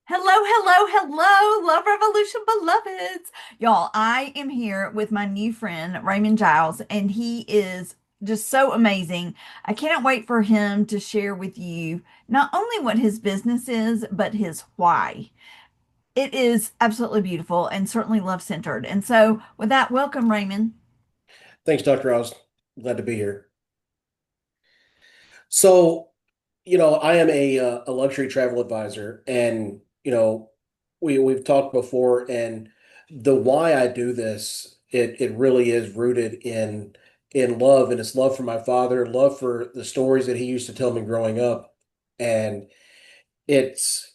Hello, hello, hello, Love Revolution beloveds. Y'all, I am here with my new friend, Raymond Giles, and he is just so amazing. I cannot wait for him to share with you not only what his business is, but his why. It is absolutely beautiful and certainly love-centered. And so, with that, welcome, Raymond. Thanks, Dr. Oz. Glad to be here. So, I am a luxury travel advisor, and we've talked before, and the why I do this, it really is rooted in love, and it's love for my father, love for the stories that he used to tell me growing up, and it's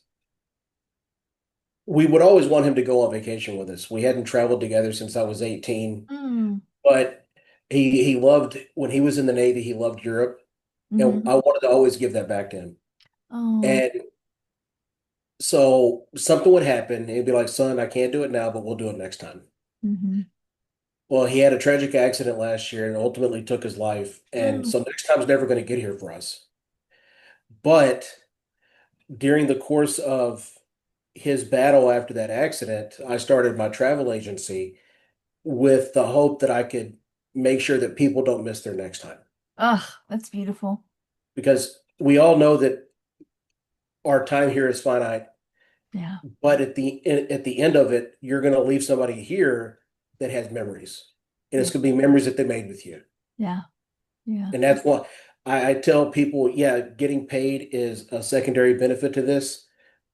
we would always want him to go on vacation with us. We hadn't traveled together since I was 18, Mm, but he loved when he was in the Navy, he loved Europe. And hmm I wanted to always give that back to him. Oh, And so something would happen, and he'd be like, "Son, I can't do it now, but we'll do it next time." hmm Well, he had a tragic accident last year and ultimately took his life. And mm. so next time's never going to get here for us. But during the course of his battle after that accident, I started my travel agency with the hope that I could make sure that people don't miss their next time. Ugh, that's beautiful. Because we all know that our time here is finite. Yeah, But at the end of it, you're going to leave somebody here that has memories, and yeah, it's going to be memories that they made with you. yeah, yeah. And that's what I tell people. Yeah, getting paid is a secondary benefit to this,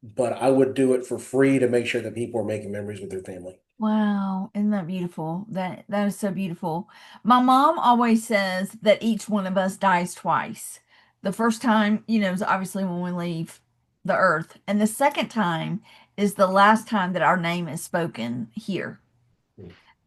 but I would do it for free to make sure that people are making memories with their family. Wow, isn't that beautiful? That is so beautiful. My mom always says that each one of us dies twice. The first time, is obviously when we leave the earth, and the second time is the last time that our name is spoken here.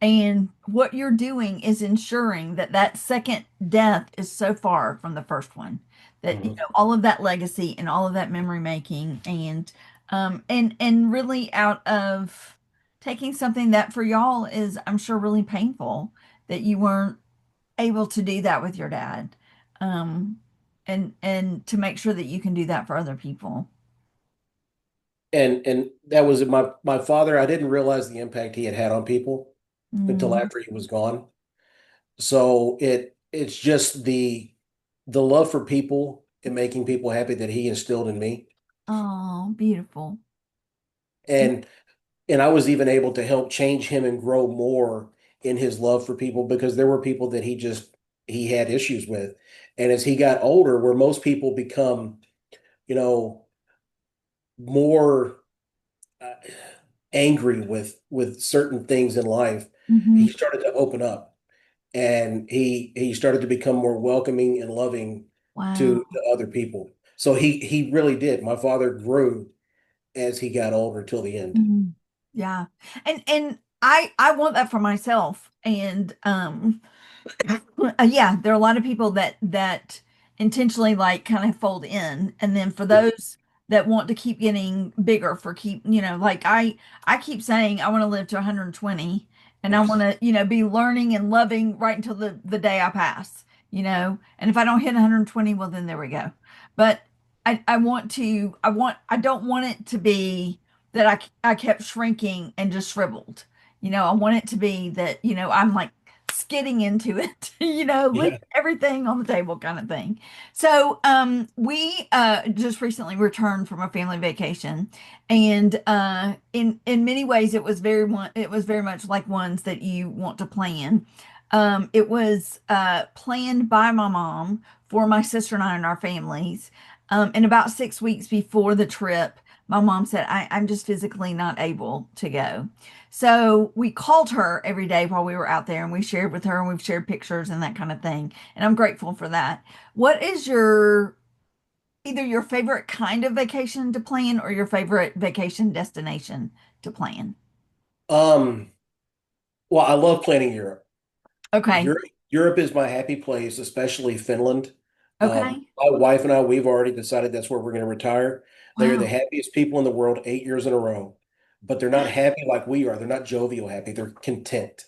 And what you're doing is ensuring that that second death is so far from the first one that Mhm. all of that legacy and all of that memory making and really out of taking something that for y'all is I'm sure really painful that you weren't able to do that with your dad. Um and to make sure that you can do that for other people. And that was my father. I didn't realize the impact he had had on people until Mm. after he was gone. So it's just the love for people and making people happy that he instilled in me. Oh, beautiful. And and I was even able to help change him and grow more in his love for people because there were people that he had issues with. And as he got older, where most people become, you know, more uh, angry with certain things in life, he Hmm. started to open up and he started to become more welcoming and loving Wow. to other people. So he really did. My father grew as he got older till the end. Mhm. Yeah. And I want that for myself. And yeah, there are a lot of people that intentionally like kind of fold in. And then for those that want to keep getting bigger for keep, like I keep saying I want to live to 120 and I want to, be learning and loving right until the day I pass, And if I don't hit 120, well then there we go. But I don't want it to be that I kept shrinking and just shriveled. I want it to be that, I'm like skidding into it, leave Yeah. everything on the table kind of thing. So, we just recently returned from a family vacation, and in many ways it was very much like ones that you want to plan. It was planned by my mom for my sister and I and our families. And about 6 weeks before the trip, my mom said, I'm just physically not able to go. So we called her every day while we were out there and we shared with her and we've shared pictures and that kind of thing. And I'm grateful for that. What is either your favorite kind of vacation to plan or your favorite vacation destination to plan? Um, well, I love planning Europe. Okay. Europe is my happy place, especially Finland. Okay. My wife and I, we've already decided that's where we're going to retire. They are the Wow. happiest people in the world 8 years in a row, but they're not happy like we are. They're not jovial happy. They're content.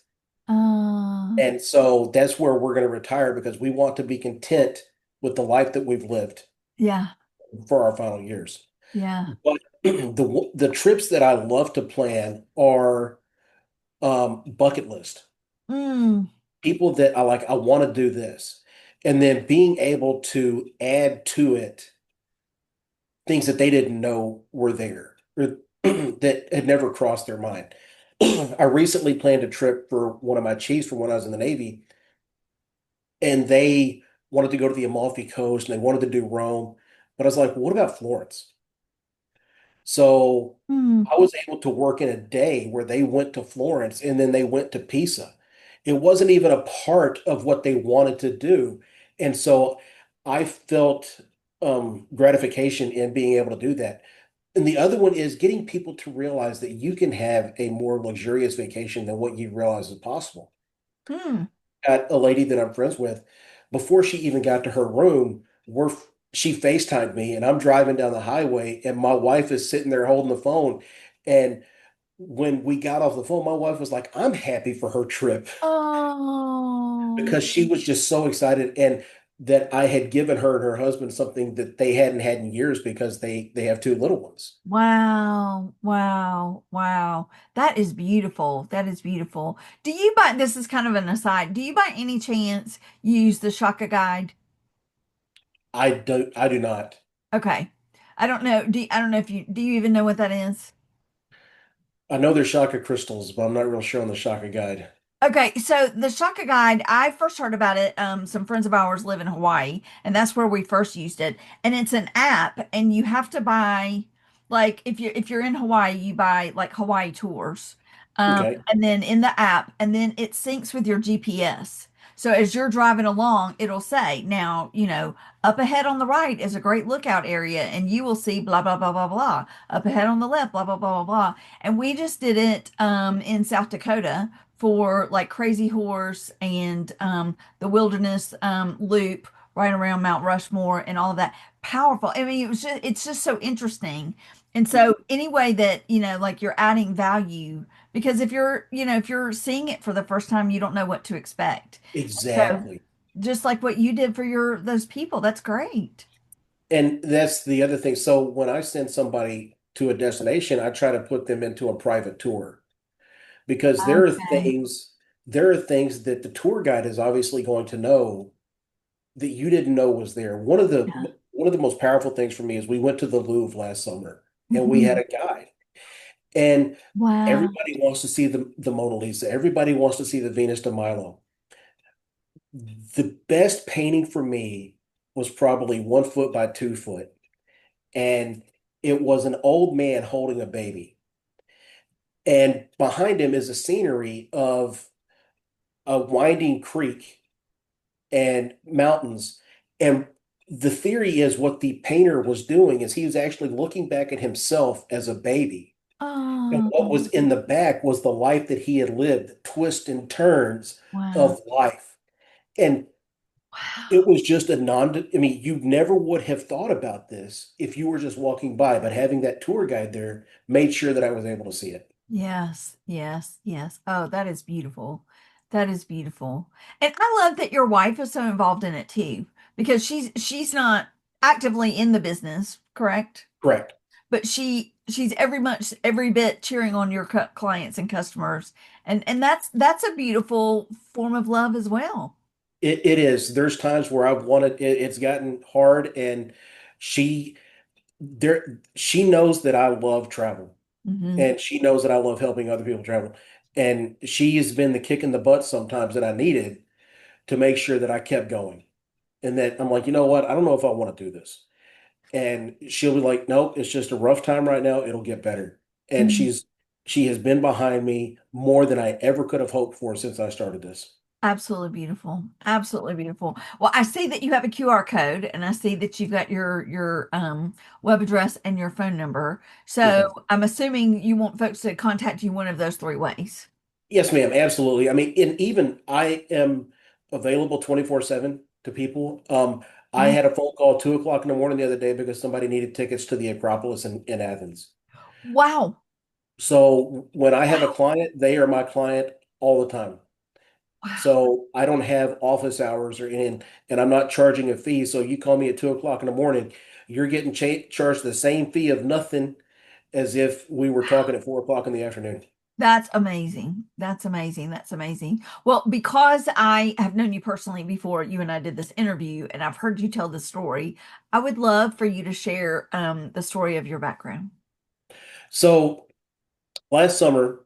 Uh, And so that's where we're going to retire because we want to be content with the life that we've lived yeah. for our final years. Yeah. the trips that I love to plan are bucket list. Mm, People that I want to do this. And then being able to add to it things that they didn't know were there or that had never crossed their mind. I recently planned a trip for one of my chiefs from when I was in the Navy, and they wanted to go to the Amalfi Coast and they wanted to do Rome. But I was like, what about Florence? So mm, I was able to work in a day where they went to Florence and then they went to Pisa. It wasn't even a part of what they wanted to do. And so I felt gratification in being able to do that. And the other one is getting people to realize that you can have a more luxurious vacation than what you realize is possible. mm. Got a lady that I'm friends with, before she even got to her room, she FaceTimed me and I'm driving down the highway and my wife is sitting there holding the phone. And when we got off the phone, my wife was like, I'm happy for her trip Oh, because she was just so excited and that I had given her and her husband something that they hadn't had in years because they have two little ones. wow, wow, wow. That is beautiful. That is beautiful. Do you by this is kind of an aside. Do you by any chance use the Shaka guide? I do not. Okay. I don't know if you do you even know what that is? I know there's Shaka crystals, but I'm not real sure on the Shaka guide. Okay, so the Shaka Guide, I first heard about it. Some friends of ours live in Hawaii, and that's where we first used it. And it's an app, and you have to buy, like, if you're in Hawaii, you buy like Hawaii tours, Okay. and then in the app, and then it syncs with your GPS. So as you're driving along, it'll say, now, up ahead on the right is a great lookout area, and you will see blah blah blah blah blah. Up ahead on the left, blah blah blah blah blah. And we just did it in South Dakota for like Crazy Horse and the Wilderness Loop right around Mount Rushmore and all of that. Powerful. I mean, it's just so interesting. And so any way that, like you're adding value, because if you're seeing it for the first time, you don't know what to expect. So Exactly. just like what you did for those people, that's great. And that's the other thing. So when I send somebody to a destination, I try to put them into a private tour because Okay. there are things that the tour guide is obviously going to know that you didn't know was there. One of the most powerful things for me is we went to the Louvre last summer and we had Mhm. a guide. And Wow. everybody wants to see the Mona Lisa. Everybody wants to see the Venus de Milo. The best painting for me was probably 1 foot by 2 foot. And it was an old man holding a baby. And behind him is a scenery of a winding creek and mountains. And the theory is what the painter was doing is he was actually looking back at himself as a baby. And Oh, what was in the back was the life that he had lived, the twists and turns wow. of life. And it Wow. was just I mean, you never would have thought about this if you were just walking by, but having that tour guide there made sure that I was able to see it. Yes, yes, yes. Oh, that is beautiful. That is beautiful. And I love that your wife is so involved in it too, because she's not actively in the business, correct? Correct. But she's every bit cheering on your clients and customers. And that's a beautiful form of love as well. It is. There's times where I've wanted it's gotten hard and she she knows that I love travel Hmm. and she knows that I love helping other people travel. And she has been the kick in the butt sometimes that I needed to make sure that I kept going. And that I'm like, you know what? I don't know if I want to do this. And she'll be like, nope, it's just a rough time right now. It'll get better. And she has been behind me more than I ever could have hoped for since I started this. Absolutely beautiful. Absolutely beautiful. Well, I see that you have a QR code and I see that you've got your web address and your phone number. Yes, So ma'am. I'm assuming you want folks to contact you one of those three ways. Yes, ma'am. Absolutely. I mean, and even I am available 24/7 to people. I Mm. had a phone call 2 o'clock in the morning the other day because somebody needed tickets to the Acropolis in Athens. Wow. So when I have a Wow. client, they are my client all the time. Wow. So I don't have office hours and I'm not charging a fee. So you call me at 2 o'clock in the morning, you're getting charged the same fee of nothing as if we were talking at 4 o'clock in the afternoon. That's amazing. That's amazing. That's amazing. Well, because I have known you personally before you and I did this interview, and I've heard you tell the story, I would love for you to share the story of your background. So last summer,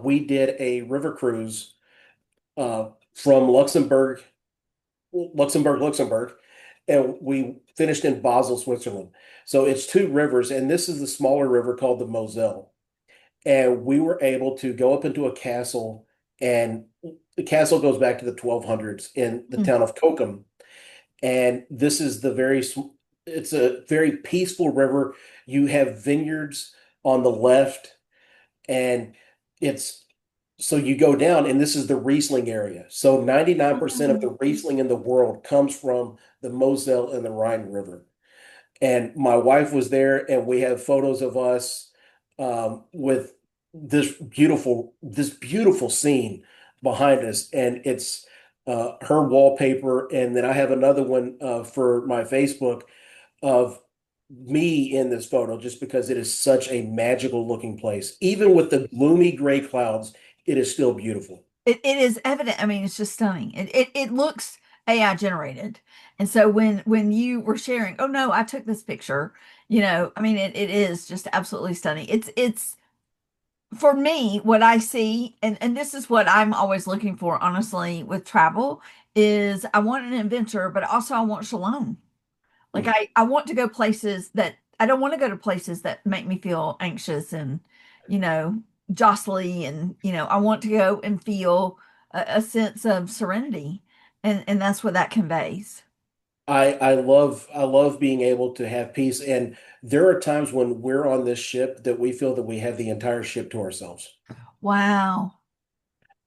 we did a river cruise from Luxembourg, and we finished in Basel, Switzerland. So it's two rivers, and this is the smaller river called the Moselle. And we were able to go up into a castle, and the castle goes back to the 1200s in the Mm. town of Kokum. And this is it's a very peaceful river. You have vineyards on the left, and it's so you go down, and this is the Riesling area. So 99% of the Riesling in the world comes from the Moselle and the Rhine River. And my wife was there, and we have photos of us with this beautiful scene behind us, and it's her wallpaper, and then I have another one for my Facebook of me in this photo, just because it is such a magical looking place. Even with the gloomy gray clouds, it is still beautiful. It is evident. I mean, it's just stunning. It looks AI generated. And so when you were sharing, oh no, I took this picture, I mean, it is just absolutely stunning. It's for me, what I see, and this is what I'm always looking for, honestly, with travel, is I want an adventure, but also I want shalom. Like Mm. I want to go places that I don't want to go to places that make me feel anxious and, you know, jostly and, I want to go and feel a sense of serenity. And that's what that conveys. I love being able to have peace. And there are times when we're on this ship that we feel that we have the entire ship to ourselves. Wow.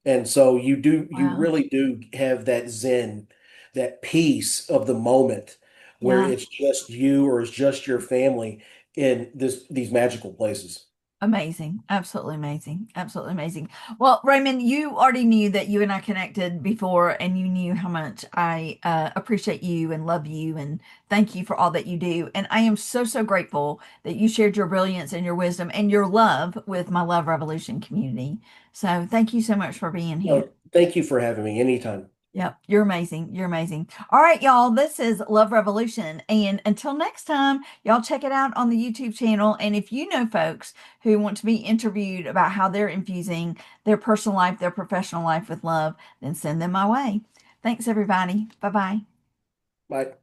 And so you Wow. really do have that zen, that peace of the moment where Yeah. it's just you or it's just your family in these magical places. Amazing. Absolutely amazing. Absolutely amazing. Well, Raymond, you already knew that you and I connected before, and you knew how much I appreciate you and love you and thank you for all that you do. And I am so, so grateful that you shared your brilliance and your wisdom and your love with my Love Revolution community. So thank you so much for being here. No, thank you for having me anytime. Yep, you're amazing. You're amazing. All right, y'all, this is Love Revolution. And until next time, y'all check it out on the YouTube channel. And if you know folks who want to be interviewed about how they're infusing their personal life, their professional life with love, then send them my way. Thanks, everybody. Bye bye. Bye.